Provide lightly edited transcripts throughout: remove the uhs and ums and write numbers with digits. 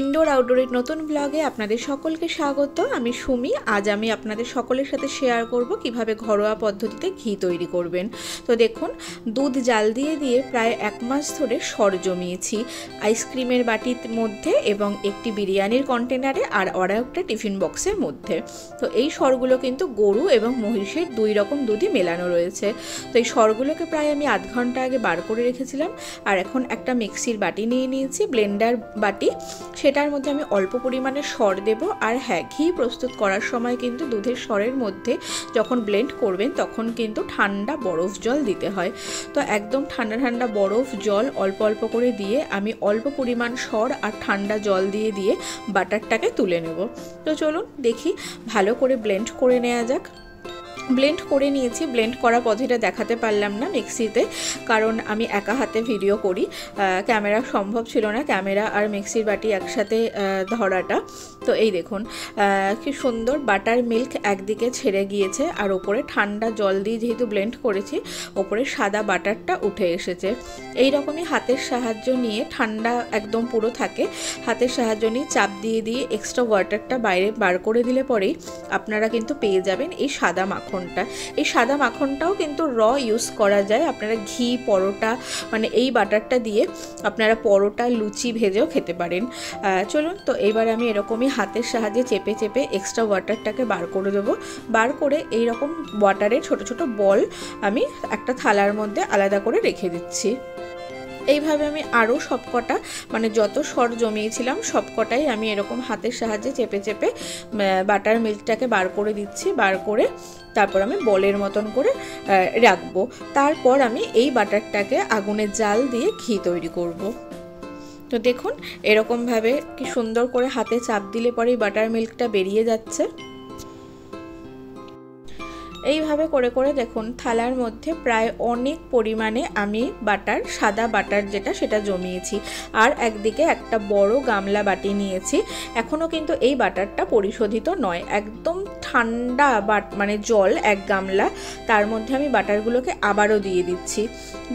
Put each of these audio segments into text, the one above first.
Indoor আউটডোরের নতুন ব্লগে আপনাদের সকলকে স্বাগত। আমি সুমি। আজ আমি আপনাদের সকলের সাথে শেয়ার করব কিভাবে ঘরোয়া পদ্ধতিতে ঘি তৈরি করবেন। তো দেখুন, দুধ জাল দিয়ে দিয়ে প্রায় 1 মাস ধরে সর জমিয়েছি আইসক্রিমের বাটির মধ্যে এবং একটি বিরিয়ানির কন্টেনারে আর একটা টিফিন বক্সের মধ্যে। তো এই সরগুলো কিন্তু গরু এবং মহিষের 2 রকম দুধই মেলানো রয়েছে। তো এই সরগুলোকে প্রায় আমি আধ ঘন্টা আগে বার করে রেখেছিলাম। আর এখন একটা মিক্সির বাটি নিয়ে নিয়েছি, ব্লেন্ডার বাটি। সেটার মধ্যে আমি অল্প পরিমাণে সর দেব। আর হ্যাঁ, ঘি প্রস্তুত করার সময় কিন্তু দুধের সরের মধ্যে যখন ব্লেন্ড করবেন তখন কিন্তু ঠান্ডা বরফ জল দিতে হয়। তো একদম ঠান্ডা ঠান্ডা বরফ জল অল্প অল্প করে দিয়ে আমি অল্প পরিমাণ সর আর ঠান্ডা জল দিয়ে দিয়ে বাটারটাকে তুলে নেব। তো চলুন দেখি, ভালো করে ব্লেন্ড করে নেওয়া যাক। ব্লেন্ড করে নিয়েছি। ব্লেন্ড করা পদ্ধতিটা দেখাতে পারলাম না মিক্সিতে, কারণ আমি একা হাতে ভিডিও করি, ক্যামেরা সম্ভব ছিল না, ক্যামেরা আর মিক্সির বাটি একসাথে ধরাটা। তো এই দেখুন কি সুন্দর বাটার মিল্ক একদিকে ছেড়ে গিয়েছে, আর ওপরে ঠান্ডা জল দিয়ে যেহেতু ব্লেন্ড করেছি ওপরে সাদা বাটারটা উঠে এসেছে। এই রকমই হাতের সাহায্য নিয়ে, ঠান্ডা একদম পুরো থাকে, হাতের সাহায্য নিয়ে চাপ দিয়ে দিয়ে এক্সট্রা ওয়াটারটা বাইরে বার করে দিলে পরেই আপনারা কিন্তু পেয়ে যাবেন এই সাদা মাখন। এই সাদা মাখনটাও কিন্তু র ইউজ করা যায়। আপনারা ঘি, পরোটা, মানে এই বাটারটা দিয়ে আপনারা পরোটা, লুচি ভেজেও খেতে পারেন। চলুন, তো এবার আমি এরকমই হাতের সাহায্যে চেপে চেপে এক্সট্রা ওয়াটারটাকে বার করে দেবো। বার করে এই রকম ওয়াটারের ছোট ছোট বল আমি একটা থালার মধ্যে আলাদা করে রেখে দিচ্ছি। এইভাবে আমি আরও সবকটা, মানে যত সর জমিয়েছিলাম সবকটাই আমি এরকম হাতের সাহায্যে চেপে চেপে বাটার মিল্কটাকে বার করে দিচ্ছি। বার করে তারপর আমি বলের মতন করে রাখবো। তারপর আমি এই বাটারটাকে আগুনে জাল দিয়ে ঘি তৈরি করব। তো দেখুন, এরকমভাবে কি সুন্দর করে হাতে চাপ দিলে পরেই বাটার মিল্কটা বেরিয়ে যাচ্ছে। এইভাবে করে করে দেখুন থালার মধ্যে প্রায় অনেক পরিমাণে আমি বাটার, সাদা বাটার যেটা, সেটা জমিয়েছি। আর একদিকে একটা বড় গামলা বাটি নিয়েছি। এখনও কিন্তু এই বাটারটা পরিশোধিত নয়, একদম ঠান্ডা মানে জল 1 গামলা, তার মধ্যে আমি বাটারগুলোকে আবারও দিয়ে দিচ্ছি।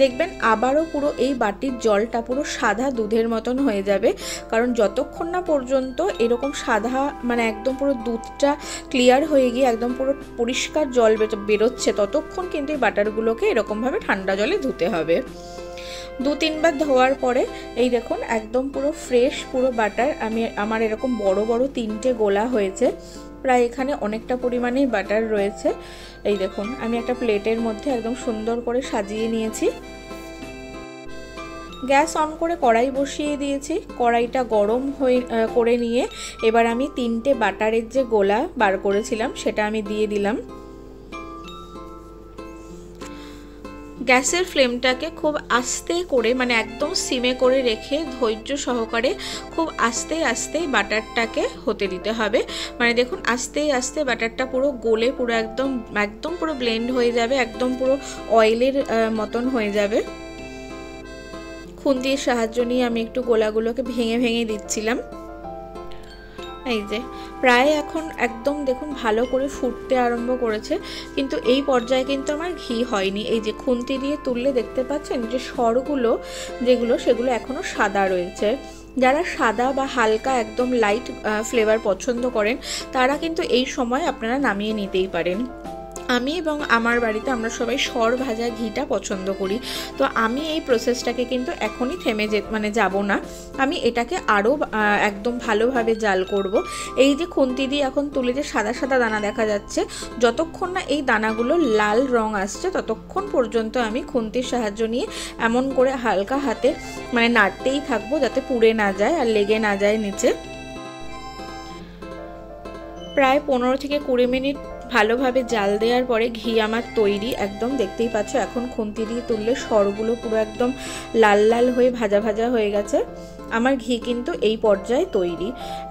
দেখবেন আবারও পুরো এই বাটির জলটা পুরো সাদা দুধের মতন হয়ে যাবে, কারণ যতক্ষণ না পর্যন্ত এরকম সাদা, মানে একদম পুরো দুধটা ক্লিয়ার হয়ে গিয়ে একদম পুরো পরিষ্কার জল বেরোচ্ছে, ততক্ষণ কিন্তু এই বাটারগুলোকে এরকমভাবে ঠান্ডা জলে ধুতে হবে। 2-3 বার ধোয়ার পরে এই দেখুন একদম পুরো ফ্রেশ পুরো বাটার আমার এরকম বড় বড় 3টে গোলা হয়েছে। প্রায় এখানে অনেকটা পরিমাণেই বাটার রয়েছে। এই দেখুন আমি একটা প্লেটের মধ্যে একদম সুন্দর করে সাজিয়ে নিয়েছি। গ্যাস অন করে কড়াই বসিয়ে দিয়েছি। কড়াইটা গরম করে নিয়ে এবার আমি 3টে বাটারের যে গোলা বার করেছিলাম সেটা আমি দিয়ে দিলাম। গ্যাসের ফ্লেমটাকে খুব আস্তে করে, মানে একদম সিমে করে রেখে ধৈর্য সহকারে খুব আস্তে আস্তে বাটারটাকে হতে দিতে হবে। মানে দেখুন আস্তে আস্তে বাটারটা পুরো গলে পুরো একদম একদম পুরো ব্লেন্ড হয়ে যাবে, একদম পুরো অয়েলের মতন হয়ে যাবে। খুন্তির সাহায্য নিয়ে আমি একটু গোলাগুলোকে ভেঙে ভেঙে দিচ্ছিলাম। এই যে প্রায় এখন একদম দেখুন ভালো করে ফুটতে আরম্ভ করেছে, কিন্তু এই পর্যায়ে কিন্তু আমার ঘি হয়নি। এই যে খুন্তি দিয়ে তুললে দেখতে পাচ্ছেন যে সরগুলো যেগুলো, সেগুলো এখনও সাদা রয়েছে। যারা সাদা বা হালকা একদম লাইট ফ্লেভার পছন্দ করেন তারা কিন্তু এই সময় আপনারা নামিয়ে নিতেই পারেন। আমি এবং আমার বাড়িতে আমরা সবাই সর ভাজা ঘিটা পছন্দ করি। তো আমি এই প্রসেসটাকে কিন্তু এখনই থেমে যাব না, আমি এটাকে আরও একদম ভালোভাবে জাল করব। এই যে খুন্তি দিয়ে এখন তুলে যে সাদা সাদা দানা দেখা যাচ্ছে, যতক্ষণ না এই দানাগুলো লাল রং আসছে ততক্ষণ পর্যন্ত আমি খুন্তির সাহায্য নিয়ে এমন করে হালকা হাতে মানে নাড়তেই থাকবো, যাতে পুড়ে না যায় আর লেগে না যায় নিচে। প্রায় 15 থেকে 20 মিনিট ভালোভাবে জাল দেওয়ার পরে ঘি আমার তৈরি। একদম দেখতেই পাচ্ছ এখন খুন্তি দিয়ে তুললে সরগুলো পুরো একদম লাল লাল হয়ে ভাজা ভাজা হয়ে গেছে। আমার ঘি কিন্তু এই পর্যায়ে তৈরি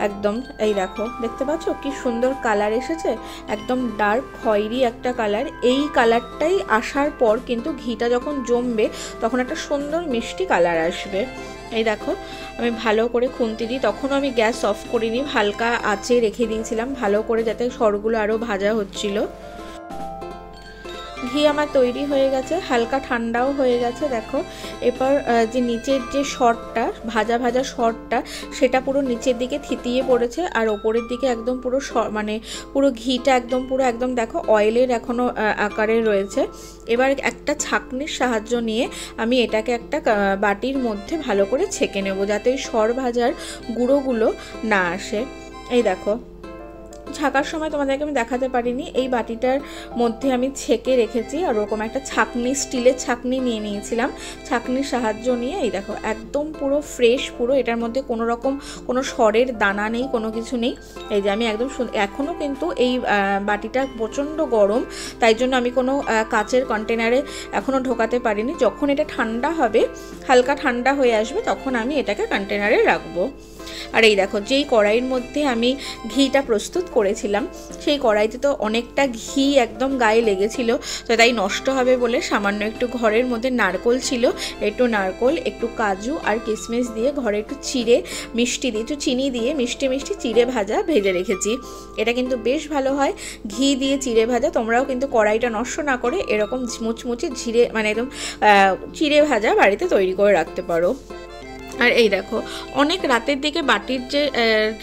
একদম। এই দেখো, দেখতে পাচ্ছ কি সুন্দর কালার এসেছে, একদম ডার্ক খয়েরি একটা কালার। এই কালারটাই আসার পর কিন্তু ঘিটা যখন জমবে তখন একটা সুন্দর মিষ্টি কালার আসবে। এই দেখো আমি ভালো করে খুন্তি দিই, তখনও আমি গ্যাস অফ করিনি, হালকা আঁচে রেখে দিয়েছিলাম ভালো করে, যাতে সরগুলো আরও ভাজা হচ্ছিল। ঘি আমার তৈরি হয়ে গেছে, হালকা ঠান্ডাও হয়ে গেছে। দেখো এবার যে নিচের যে সরটা, ভাজা ভাজা সরটা, সেটা পুরো নিচের দিকে থিতিয়ে পড়েছে, আর ওপরের দিকে একদম পুরো মানে পুরো ঘিটা একদম পুরো একদম দেখো অয়েলের এখনও আকারে রয়েছে। এবার একটা ছাঁকনির সাহায্য নিয়ে আমি এটাকে একটা বাটির মধ্যে ভালো করে ছেঁকে নেব, যাতে ওই সর ভাজার গুঁড়োগুলো না আসে। এই দেখো ছাকার সময় তোমাদেরকে আমি দেখাতে পারিনি, এই বাটিটার মধ্যে আমি ছেঁকে রেখেছি, আর ওরকম একটা ছাঁকনি, স্টিলের ছাঁকনি নিয়ে নিয়েছিলাম। ছাঁকনির সাহায্য নিয়ে এই দেখো একদম পুরো ফ্রেশ, পুরো এটার মধ্যে কোনো রকম কোনো সরের দানা নেই, কোনো কিছু নেই। এই যে আমি একদম এখনও কিন্তু এই বাটিটা প্রচণ্ড গরম, তাই জন্য আমি কোনো কাচের কন্টেনারে এখনও ঢোকাতে পারিনি। যখন এটা ঠান্ডা হবে, হালকা ঠান্ডা হয়ে আসবে, তখন আমি এটাকে কন্টেনারে রাখবো। আর এই দেখো যেই কড়াইয়ের মধ্যে আমি ঘিটা প্রস্তুত করেছিলাম, সেই কড়াইতে তো অনেকটা ঘি একদম গায়ে লেগেছিল, তো তাই নষ্ট হবে বলে সামান্য একটু ঘরের মধ্যে নারকোল ছিল, একটু নারকোল, একটু কাজু আর কিশমিশ দিয়ে ঘরে একটু চিড়ে মিষ্টি দিয়ে, একটু চিনি দিয়ে মিষ্টি মিষ্টি চিড়ে ভাজা ভেজে রেখেছি। এটা কিন্তু বেশ ভালো হয় ঘি দিয়ে চিড়ে ভাজা। তোমরাও কিন্তু কড়াইটা নষ্ট না করে এরকম মুচমুচে ঝিরে মানে একদম চিড়ে ভাজা বাড়িতে তৈরি করে রাখতে পারো। আর এই দেখো অনেক রাতের দিকে বাটির যে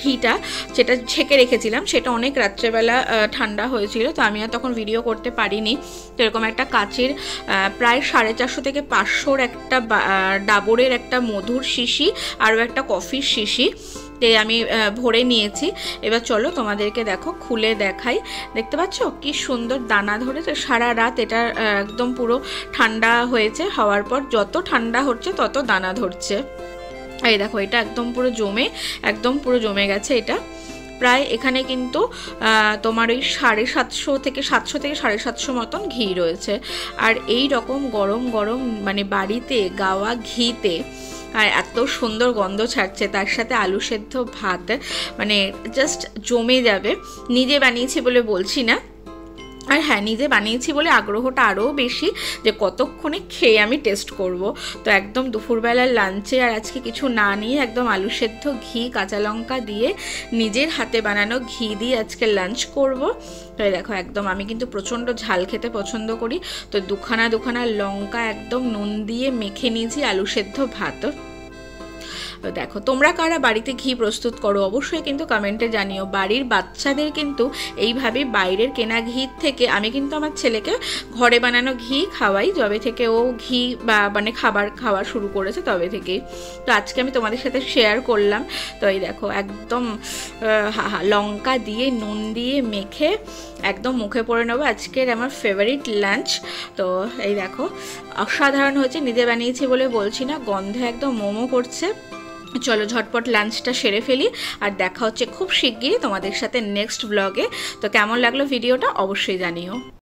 ঘিটা যেটা ছেঁকে রেখেছিলাম, সেটা অনেক রাত্রেবেলা ঠান্ডা হয়েছিল, তো আমি আর তখন ভিডিও করতে পারিনি। তো এরকম একটা কাচের প্রায় 450 থেকে 500 একটা ডাবরের একটা মধুর শিশি আরও একটা কফির শিশি আমি ভরে নিয়েছি। এবার চলো তোমাদেরকে দেখো খুলে দেখাই। দেখতে পাচ্ছ কি সুন্দর দানা ধরেছে, সারা রাত এটা একদম পুরো ঠান্ডা হয়েছে, হওয়ার পর যত ঠান্ডা হচ্ছে তত দানা ধরছে। এই দেখো এটা একদম পুরো জমে গেছে। এটা প্রায় এখানে কিন্তু তোমার ওই 750 থেকে 750 মতন ঘি রয়েছে। আর এই রকম গরম গরম মানে বাড়িতে গাওয়া ঘিতে আর এত সুন্দর গন্ধ ছাড়ছে, তার সাথে আলু সেদ্ধ ভাত, মানে জাস্ট জমে যাবে। নিজে বানিয়েছি বলে বলছি না, আর হ্যাঁ নিজে বানিয়েছি বলে আগ্রহটা আরও বেশি যে কতক্ষণে খেয়ে আমি টেস্ট করব। তো একদম দুপুরবেলার লাঞ্চে আর আজকে কিছু না নিয়ে একদম আলু সেদ্ধ ঘি কাঁচা লঙ্কা দিয়ে নিজের হাতে বানানো ঘি দিয়ে আজকে লাঞ্চ করব। তো দেখো একদম আমি কিন্তু প্রচণ্ড ঝাল খেতে পছন্দ করি, তো দুখানা লঙ্কা একদম নুন দিয়ে মেখে নিয়েছি আলু সেদ্ধ ভাত। দেখো তোমরা কারা বাড়িতে ঘি প্রস্তুত করো অবশ্যই কিন্তু কমেন্টে জানিও। বাড়ির বাচ্চাদের কিন্তু এইভাবে বাইরের কেনা ঘি থেকে আমি কিন্তু আমার ছেলেকে ঘরে বানানো ঘি খাওয়াই, যবে থেকে ও ঘি বা মানে খাবার খাওয়া শুরু করেছে তবে থেকেই। তো আজকে আমি তোমাদের সাথে শেয়ার করলাম। তো এই দেখো একদম লঙ্কা দিয়ে নুন দিয়ে মেখে একদম মুখে পড়ে নেবো আজকের আমার ফেভারিট লাঞ্চ। তো এই দেখো অসাধারণ হয়েছে, নিজে বানিয়েছি বলে বলছি না, গন্ধে একদম মোমো করছে। চলো ঝটপট লাঞ্চটা সেরে ফেলি, আর দেখা হচ্ছে খুব শিগগিরই তোমাদের সাথে নেক্সট ব্লগে। তো কেমন লাগলো ভিডিওটা অবশ্যই জানিও।